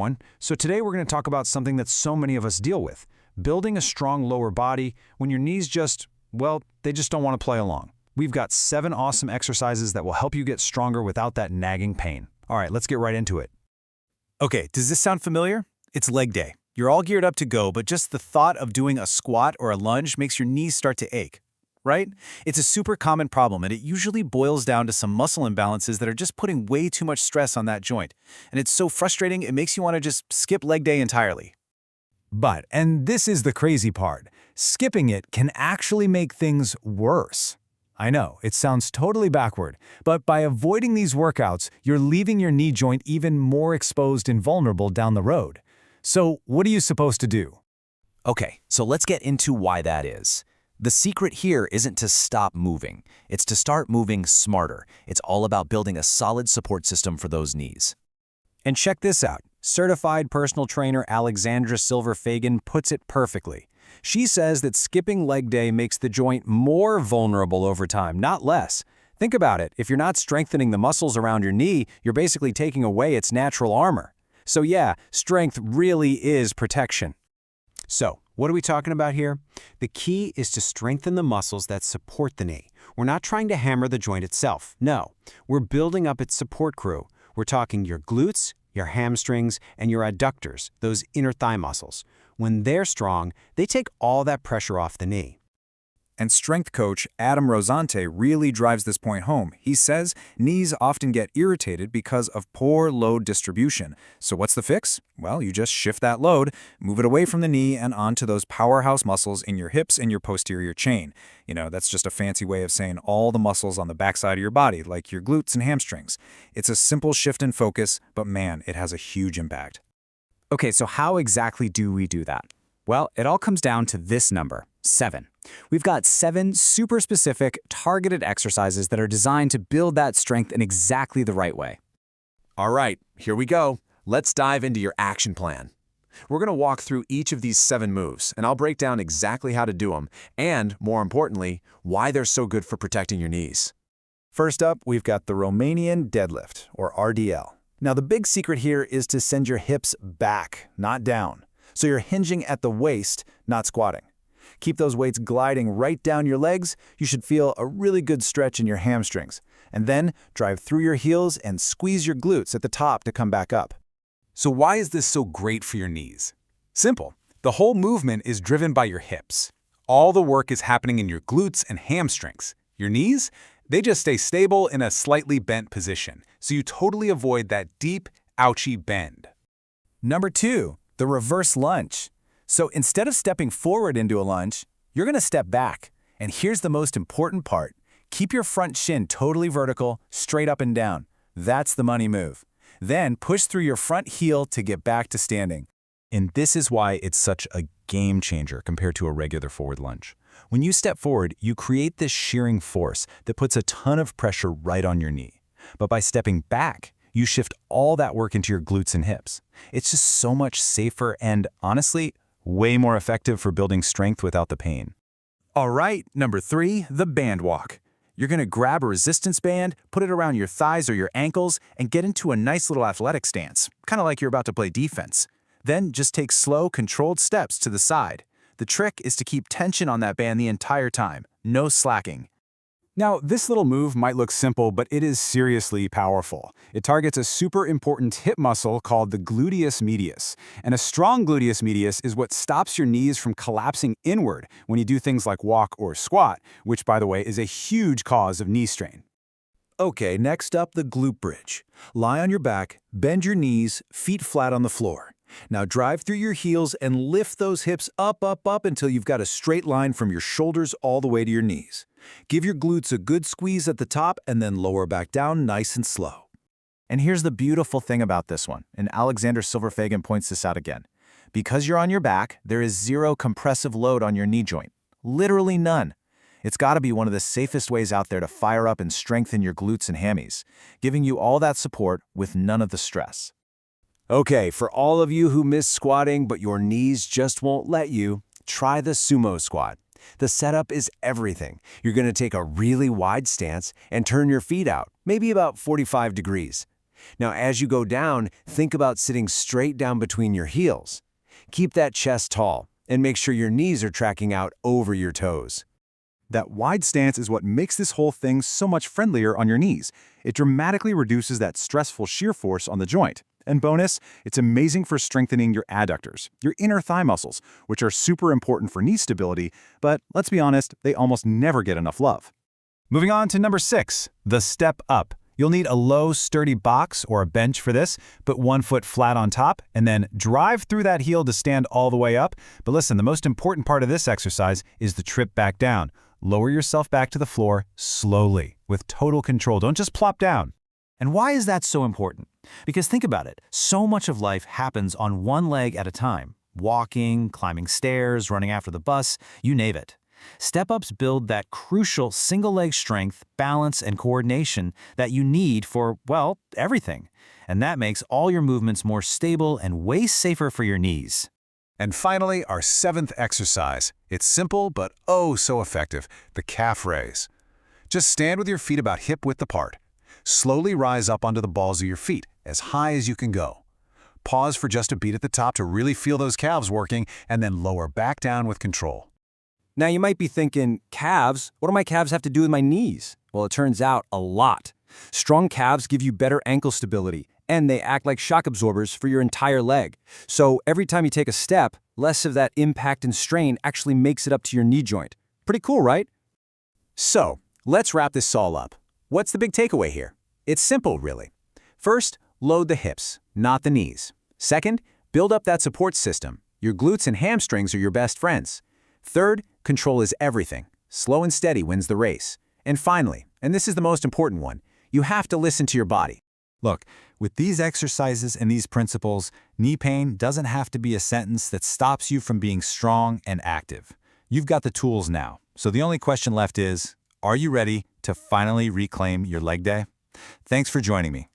everyone. So today we're going to talk about something that so many of us deal with, building a strong lower body when your knees just, well, they just don't want to play along. We've got 7 awesome exercises that will help you get stronger without that nagging pain. All right, let's get right into it. Okay, does this sound familiar? It's leg day. You're all geared up to go, but just the thought of doing a squat or a lunge makes your knees start to ache, right? It's a super common problem, and it usually boils down to some muscle imbalances that are just putting way too much stress on that joint. And it's so frustrating, it makes you want to just skip leg day entirely. But, and this is the crazy part, skipping it can actually make things worse. I know, it sounds totally backward, but by avoiding these workouts, you're leaving your knee joint even more exposed and vulnerable down the road. So, what are you supposed to do? Okay, so let's get into why that is. The secret here isn't to stop moving. It's to start moving smarter. It's all about building a solid support system for those knees. And check this out. Certified personal trainer Alexandra Silver-Fagan puts it perfectly. She says that skipping leg day makes the joint more vulnerable over time, not less. Think about it. If you're not strengthening the muscles around your knee, you're basically taking away its natural armor. So yeah, strength really is protection. So, what are we talking about here? The key is to strengthen the muscles that support the knee. We're not trying to hammer the joint itself. No, we're building up its support crew. We're talking your glutes, your hamstrings, and your adductors, those inner thigh muscles. When they're strong, they take all that pressure off the knee. And strength coach Adam Rosante really drives this point home. He says knees often get irritated because of poor load distribution. So what's the fix? Well, you just shift that load, move it away from the knee and onto those powerhouse muscles in your hips and your posterior chain. You know, that's just a fancy way of saying all the muscles on the backside of your body, like your glutes and hamstrings. It's a simple shift in focus, but man, it has a huge impact. Okay, so how exactly do we do that? Well, it all comes down to this number, 7. We've got 7 super specific, targeted exercises that are designed to build that strength in exactly the right way. All right, here we go. Let's dive into your action plan. We're going to walk through each of these 7 moves, and I'll break down exactly how to do them, and, more importantly, why they're so good for protecting your knees. First up, we've got the Romanian Deadlift, or RDL. Now, the big secret here is to send your hips back, not down. So you're hinging at the waist, not squatting. Keep those weights gliding right down your legs. You should feel a really good stretch in your hamstrings. And then drive through your heels and squeeze your glutes at the top to come back up. So why is this so great for your knees? Simple. The whole movement is driven by your hips. All the work is happening in your glutes and hamstrings. Your knees? They just stay stable in a slightly bent position, so you totally avoid that deep, ouchy bend. Number 2, the reverse lunge. So instead of stepping forward into a lunge, you're going to step back. And here's the most important part. Keep your front shin totally vertical, straight up and down. That's the money move. Then push through your front heel to get back to standing. And this is why it's such a game changer compared to a regular forward lunge. When you step forward, you create this shearing force that puts a ton of pressure right on your knee. But by stepping back, you shift all that work into your glutes and hips. It's just so much safer and, honestly, way more effective for building strength without the pain. All right, number 3, the band walk. You're going to grab a resistance band, put it around your thighs or your ankles, and get into a nice little athletic stance, kind of like you're about to play defense. Then just take slow, controlled steps to the side. The trick is to keep tension on that band the entire time, no slacking. Now, this little move might look simple, but it is seriously powerful. It targets a super important hip muscle called the gluteus medius. And a strong gluteus medius is what stops your knees from collapsing inward when you do things like walk or squat, which, by the way, is a huge cause of knee strain. Okay, next up, the glute bridge. Lie on your back, bend your knees, feet flat on the floor. Now drive through your heels and lift those hips up, up, up until you've got a straight line from your shoulders all the way to your knees. Give your glutes a good squeeze at the top and then lower back down nice and slow. And here's the beautiful thing about this one, and Alexander Silver-Fagan points this out again. Because you're on your back, there is 0 compressive load on your knee joint. Literally none. It's got to be one of the safest ways out there to fire up and strengthen your glutes and hammies, giving you all that support with none of the stress. Okay, for all of you who miss squatting but your knees just won't let you, try the sumo squat. The setup is everything. You're going to take a really wide stance and turn your feet out, maybe about 45 degrees. Now, as you go down, think about sitting straight down between your heels. Keep that chest tall, and make sure your knees are tracking out over your toes. That wide stance is what makes this whole thing so much friendlier on your knees. It dramatically reduces that stressful shear force on the joint. And bonus, it's amazing for strengthening your adductors, your inner thigh muscles, which are super important for knee stability, but let's be honest, they almost never get enough love. Moving on to number 6, the step up. You'll need a low, sturdy box or a bench for this. Put one foot flat on top and then drive through that heel to stand all the way up. But listen, the most important part of this exercise is the trip back down. Lower yourself back to the floor slowly, with total control. Don't just plop down. And why is that so important? Because think about it, so much of life happens on one leg at a time. Walking, climbing stairs, running after the bus, you name it. Step-ups build that crucial single-leg strength, balance, and coordination that you need for, well, everything. And that makes all your movements more stable and way safer for your knees. And finally, our 7th exercise. It's simple, but oh so effective, the calf raise. Just stand with your feet about hip-width apart. Slowly rise up onto the balls of your feet, as high as you can go. Pause for just a beat at the top to really feel those calves working, and then lower back down with control. Now you might be thinking, calves? What do my calves have to do with my knees? Well, it turns out a lot. Strong calves give you better ankle stability, and they act like shock absorbers for your entire leg. So every time you take a step, less of that impact and strain actually makes it up to your knee joint. Pretty cool, right? So, let's wrap this all up. What's the big takeaway here? It's simple, really. First, load the hips, not the knees. Second, build up that support system. Your glutes and hamstrings are your best friends. Third, control is everything. Slow and steady wins the race. And finally, and this is the most important one, you have to listen to your body. Look, with these exercises and these principles, knee pain doesn't have to be a sentence that stops you from being strong and active. You've got the tools now. So the only question left is, are you ready to finally reclaim your leg day? Thanks for joining me.